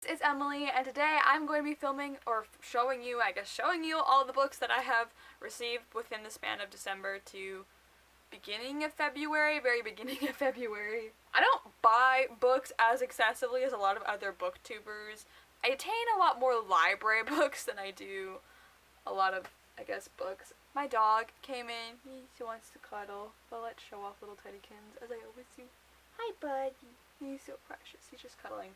This is Emily, and today I'm going to be filming, or showing you all the books that I have received within the span of December to beginning of February, very beginning of February. I don't buy books as excessively as a lot of other booktubers. I attain a lot more library books than I do a lot of, books. My dog came in. He wants to cuddle, but let's show off little Teddykins, as I always do. Hi, buddy. He's so precious. He's just cuddling.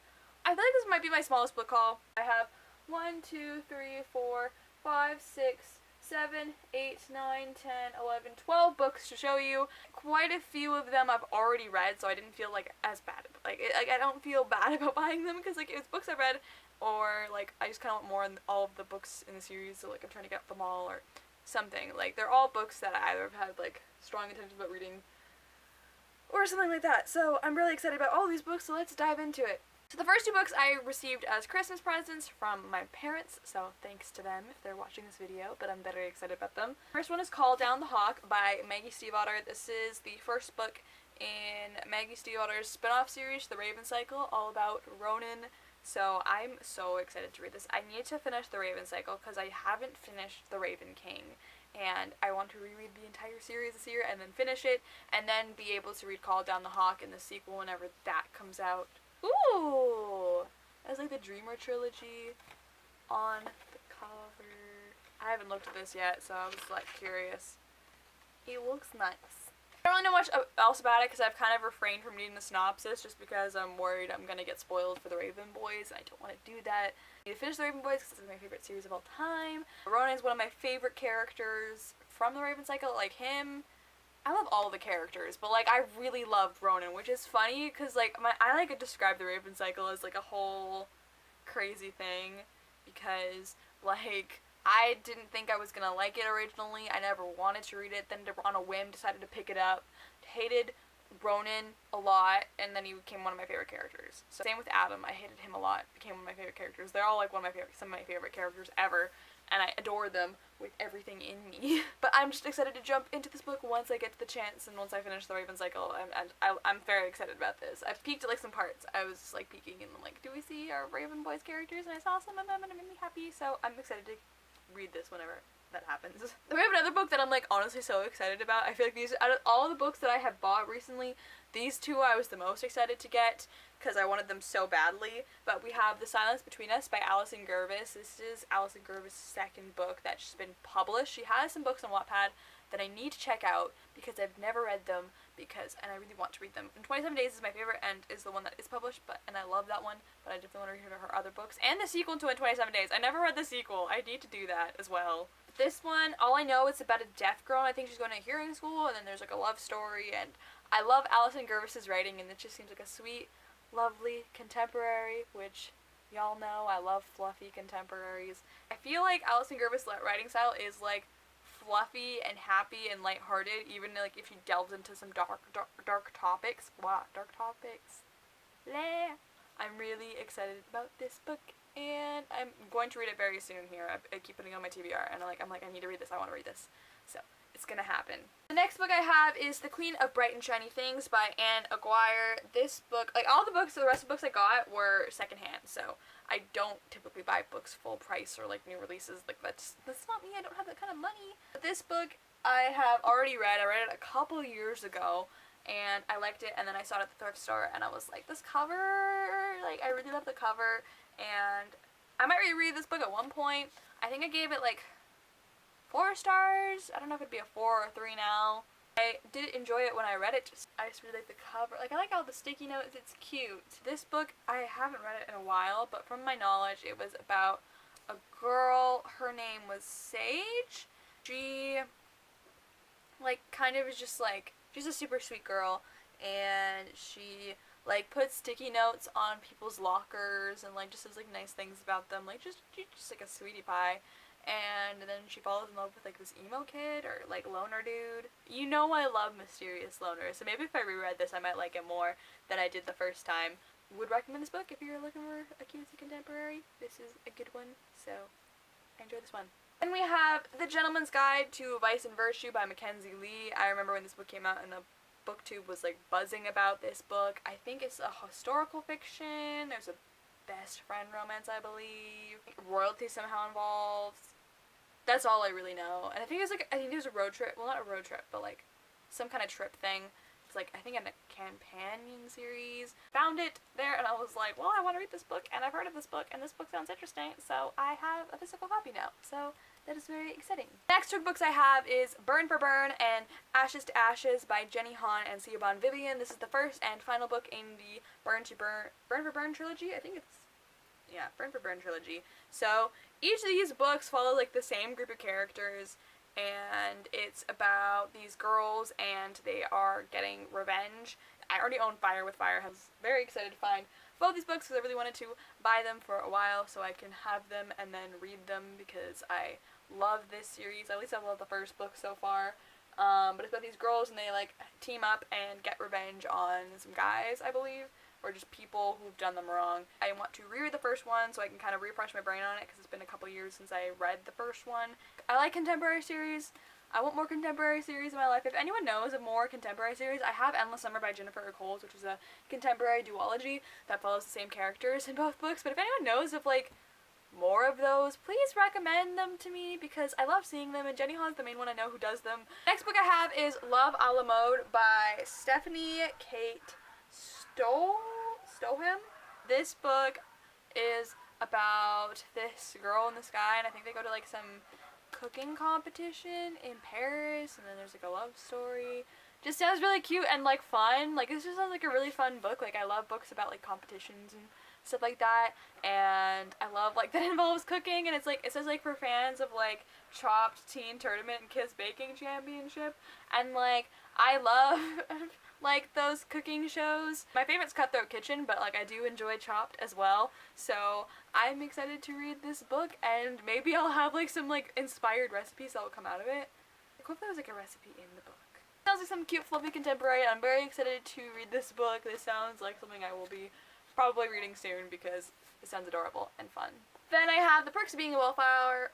I feel like this might be my smallest book haul. I have 1, 2, 3, 4, 5, 6, 7, 8, 9, 10, 11, 12 books to show you. Quite a few of them I've already read, so I didn't feel as bad. I don't feel bad about buying them because it's books I've read, or I just kind of want more in all of the books in the series, so I'm trying to get them all or something. They're all books that I either have had strong intentions about reading or something like that. So I'm really excited about all these books, so let's dive into it. So the first two books I received as Christmas presents from my parents, so thanks to them if they're watching this video, but I'm very excited about them. First one is Call Down the Hawk by Maggie Stiefvater. This is the first book in Maggie Stiefvater's spin-off series, The Raven Cycle, all about Ronan. So I'm so excited to read this. I need to finish The Raven Cycle because I haven't finished The Raven King, and I want to reread the entire series this year and then finish it, and then be able to read Call Down the Hawk in the sequel whenever that comes out. Ooh! That's the Dreamer trilogy on the cover. I haven't looked at this yet, so I was curious. It looks nice. I don't really know much else about it because I've kind of refrained from reading the synopsis just because I'm worried I'm going to get spoiled for the Raven Boys, and I don't want to do that. I need to finish the Raven Boys because it's my favorite series of all time. Ronan is one of my favorite characters from the Raven Cycle. Him. I love all the characters, but I really loved Ronan, which is funny because I describe the Raven Cycle as a whole crazy thing because I didn't think I was gonna like it originally. I never wanted to read it, then on a whim decided to pick it up. Hated Ronan a lot, and then he became one of my favorite characters. So same with Adam. I hated him a lot, became one of my favorite characters. They're all some of my favorite characters ever, and I adore them with everything in me. But I'm just excited to jump into this book once I get to the chance, and once I finish the Raven Cycle, I'm very excited about this. I've peeked at some parts. I was peeking and do we see our Raven Boys characters? And I saw some of them and it made me happy, so I'm excited to read this whenever that happens. We have another book that I'm honestly so excited about. I feel these, out of all the books that I have bought recently, these two I was the most excited to get because I wanted them so badly. But we have The Silence Between Us by Alison Gervis. This is Alison Gervis' second book that's just been published. She has some books on Wattpad that I need to check out because I've never read them and I really want to read them. And 27 Days is my favorite and is the one that is published, and I love that one, but I definitely want to read her other books. And the sequel to 27 Days. I never read the sequel. I need to do that as well. This one, all I know is about a deaf girl, and I think she's going to hearing school, and then there's a love story, and I love Alison Gervis' writing, and it just seems like a sweet, lovely contemporary, which y'all know I love fluffy contemporaries. I feel like Alison Gervis' writing style is fluffy and happy and lighthearted, even if she delves into some dark topics. Wow, dark topics. Blah. I'm really excited about this book, and I'm going to read it very soon here. I keep putting it on my TBR, and I'm like, I need to read this. I want to read this. So it's gonna happen. The next book I have is The Queen of Bright and Shiny Things by Anne Aguirre. This book, all the rest of the books I got were secondhand, so I don't typically buy books full price or new releases. That's not me. I don't have that kind of money. But this book I have already read. I read it a couple years ago, and I liked it, and then I saw it at the thrift store, and I was like, this cover, I really love the cover, and I might reread this book at one point. I think I gave it 4 stars. I don't know if it'd be a 4 or a 3 now. I did enjoy it when I read it. I just really like the cover. I like all the sticky notes. It's cute. This book, I haven't read it in a while, but from my knowledge, it was about a girl. Her name was Sage. She, kind of is just she's a super sweet girl, and she puts sticky notes on people's lockers and just says nice things about them. She's just a sweetie pie. And then she falls in love with this emo kid or loner dude. You know I love mysterious loners, so maybe if I reread this I might like it more than I did the first time. Would recommend this book if you're looking for a cutesy contemporary. This is a good one, so I enjoy this one. Then we have The Gentleman's Guide to Vice and Virtue by Mackenzie Lee. I remember when this book came out and the booktube was buzzing about this book. I think it's a historical fiction. There's a best friend romance, I believe. Royalty somehow involved. That's all I really know. And I think there's a road trip. Well, not a road trip, but like some kind of trip thing. It's like, I think in a companion series. Found it there and I was like, well, I want to read this book and I've heard of this book and this book sounds interesting, so I have a physical copy now. So that is very exciting. Next two books I have is Burn for Burn and Ashes to Ashes by Jenny Han and Siobhan Vivian. This is the first and final book in the Burn for Burn trilogy. I think it's, yeah, Burn for Burn trilogy. So each of these books follow like the same group of characters, and it's about these girls and they are getting revenge. I already own Fire with Fire. I was very excited to find both these books because I really wanted to buy them for a while so I can have them and then read them because I love this series. At least I love the first book so far. But it's about these girls and they like team up and get revenge on some guys, I believe, or just people who've done them wrong. I want to reread the first one so I can kind of refresh my brain on it because it's been a couple years since I read the first one. I like contemporary series. I want more contemporary series in my life. If anyone knows of more contemporary series, I have Endless Summer by Jennifer Eccles, which is a contemporary duology that follows the same characters in both books. But if anyone knows of like more of those, please recommend them to me because I love seeing them, and Jenny Han's the main one I know who does them. Next book I have is Love a la Mode by Stephanie Kate Stoham. This book is about this girl and this guy, and I think they go to like some cooking competition in Paris, and then there's like a love story. Just sounds really cute and like fun. Like this just sounds like a really fun book. Like I love books about like competitions and stuff like that, and I love like that involves cooking, and it's like it says like for fans of like Chopped Teen Tournament and Kiss Baking Championship, and like I love like those cooking shows. My favorite's Cutthroat Kitchen, but like I do enjoy Chopped as well, so I'm excited to read this book, and maybe I'll have like some like inspired recipes that will come out of it. Like hopefully there's like a recipe in the book. Sounds like some cute fluffy contemporary. I'm very excited to read this book. This sounds like something I will be probably reading soon because it sounds adorable and fun. Then I have The Perks of Being a Wallflower.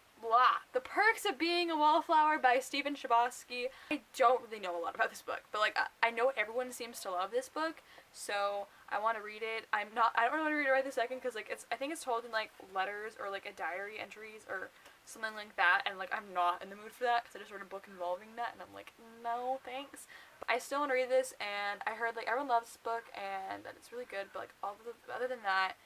The Perks of Being a Wallflower by Stephen Chbosky. I don't really know a lot about this book, but like I know everyone seems to love this book, so I want to read it. I don't really want to read it right this second because like I think it's told in like letters or like a diary entries or something like that, and like I'm not in the mood for that because I just read a book involving that and I'm like, no thanks. But I still want to read this, and I heard like everyone loves this book and that it's really good, but like other than that,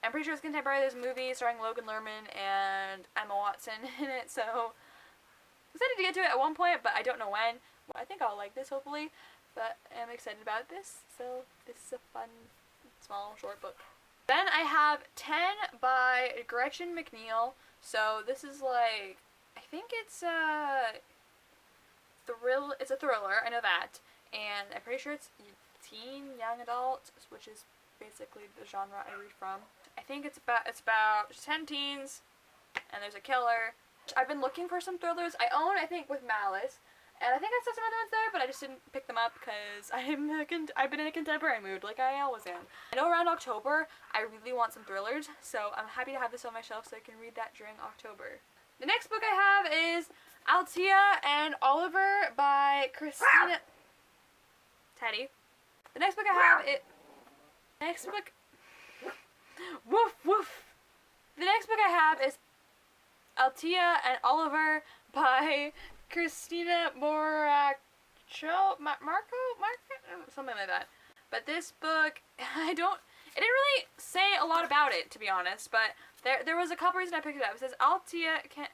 I'm pretty sure it's contemporary. There's a movie starring Logan Lerman and Emma Watson in it, so I'm excited to get to it at one point, but I don't know when. Well, I think I'll like this, hopefully, but I'm excited about this, so this is a fun, small, short book. Then I have 10 by Gretchen McNeil, so this is like, I think it's a thriller, I know that, and I'm pretty sure it's teen, young adult, which is basically the genre I read from. I think it's about 10 teens, and there's a killer. I've been looking for some thrillers. I think With Malice, and I think I saw some other ones there, but I just didn't pick them up because I've been in a contemporary mood, like I always am. I know around October, I really want some thrillers, so I'm happy to have this on my shelf so I can read that during October. The next book I have is Altea and Oliver by Christina... Teddy. The next book I have is... Woof woof. The next book I have is Altea and Oliver by Christina Marco, something like that. But this book, it didn't really say a lot about it, to be honest, but there was a couple reasons I picked it up. It says Altea can't...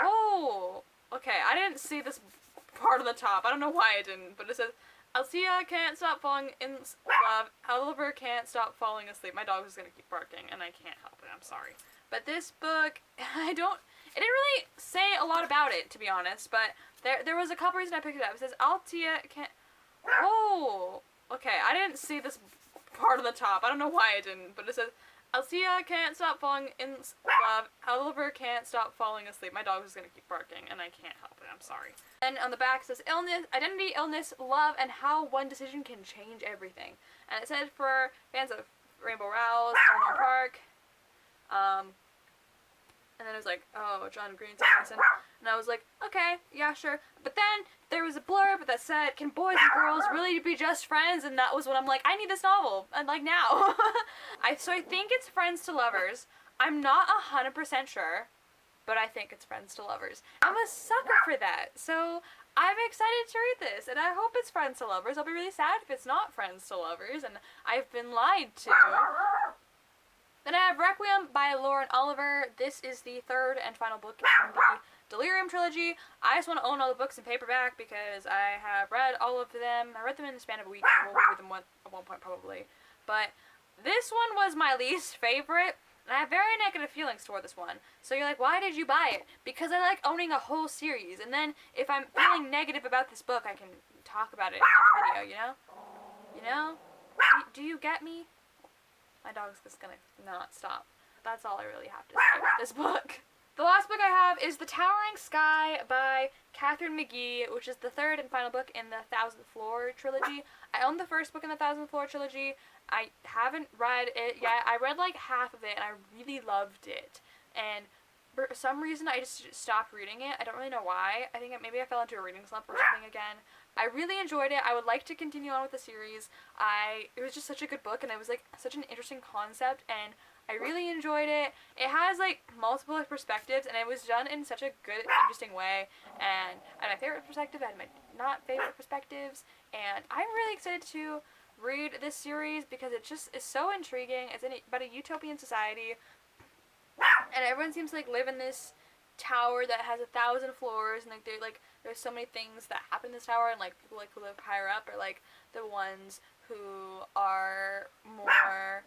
Oh, okay, I didn't see this part on the top. I don't know why I didn't, but it says Altea can't stop falling in love. Oliver can't stop falling asleep. My dog is gonna keep barking, and I can't help it. I'm sorry. But this book, it didn't really say a lot about it, to be honest. But there was a couple reasons I picked it up. It says Altea can't... Oh, okay. I didn't see this part on the top. I don't know why I didn't, but it says Altea can't stop falling in love. Oliver can't stop falling asleep. My dog is gonna keep barking, and I can't help it. I'm sorry. Then on the back it says illness, identity, illness, love, and how one decision can change everything. And it says for fans of Rainbow Rowell, Eleanor Park, And then it was like, oh, John Green Stevenson. And I was like, okay, yeah, sure. But then there was a blurb that said, can boys and girls really be just friends? And that was when I'm like, I need this novel. And like now. So I think it's Friends to Lovers. I'm not 100% sure, but I think it's Friends to Lovers. I'm a sucker for that. So I'm excited to read this, and I hope it's Friends to Lovers. I'll be really sad if it's not Friends to Lovers, and I've been lied to. Then I have Requiem by Altea and Oliver. This is the third and final book in the Delirium trilogy. I just want to own all the books in paperback because I have read all of them. I read them in the span of a week. I will read them at one point probably. But this one was my least favorite, and I have very negative feelings toward this one. So you're like, why did you buy it? Because I like owning a whole series, and then if I'm feeling negative about this book, I can talk about it in like a video, you know? You know? Do you get me? My dog's just gonna not stop. That's all I really have to say about this book. The last book I have is The Towering Sky by Catherine McGee, which is the third and final book in the Thousandth Floor trilogy. I own the first book in the Thousandth Floor trilogy. I haven't read it yet. I read like half of it and I really loved it. And for some reason I just stopped reading it. I don't really know why. I think maybe I fell into a reading slump or something again. I really enjoyed it. I would like to continue on with the series. It was just such a good book, and it was like such an interesting concept, and I really enjoyed it. It has like multiple perspectives, and it was done in such a good, interesting way. And I had my favorite perspective, I had my not favorite perspectives, and I'm really excited to read this series because it just is so intriguing. It's about a utopian society, and everyone seems to like live in this tower that has 1,000 floors, and like there's so many things that happen in this tower, and like people like who live higher up are like the ones who are more,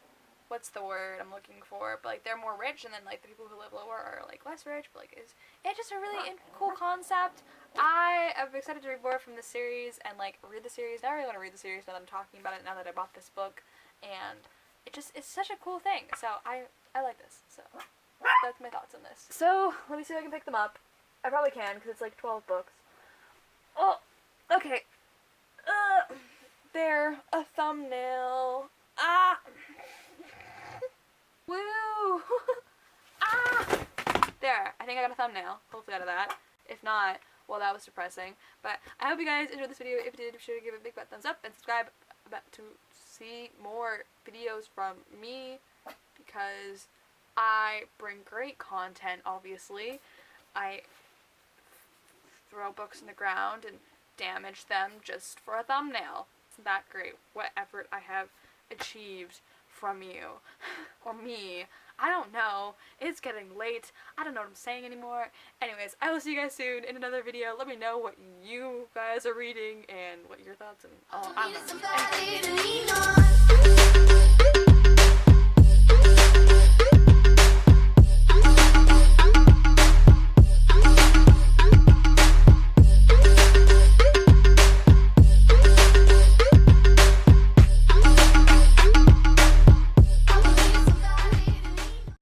what's the word I'm looking for, but like they're more rich, and then like the people who live lower are like less rich, but like it's just a really cool concept. I am excited to read more from this series and like read the series. Now I really want to read the series now that I'm talking about it, now that I bought this book, and it's such a cool thing. So I like this. So that's my thoughts on this. So let me see if I can pick them up. I probably can because it's like 12 books. Oh, okay. There, a thumbnail. Ah. Woo. Ah. There, I think I got a thumbnail. Hopefully out of that. If not, well, that was depressing. But I hope you guys enjoyed this video. If you did, be sure to give it a big fat thumbs up and subscribe to see more videos from me, because I bring great content, obviously. I throw books in the ground and damage them just for a thumbnail. Isn't that great? What effort I have achieved from you. Or me. I don't know. It's getting late. I don't know what I'm saying anymore. Anyways, I will see you guys soon in another video. Let me know what you guys are reading and what your thoughts and all.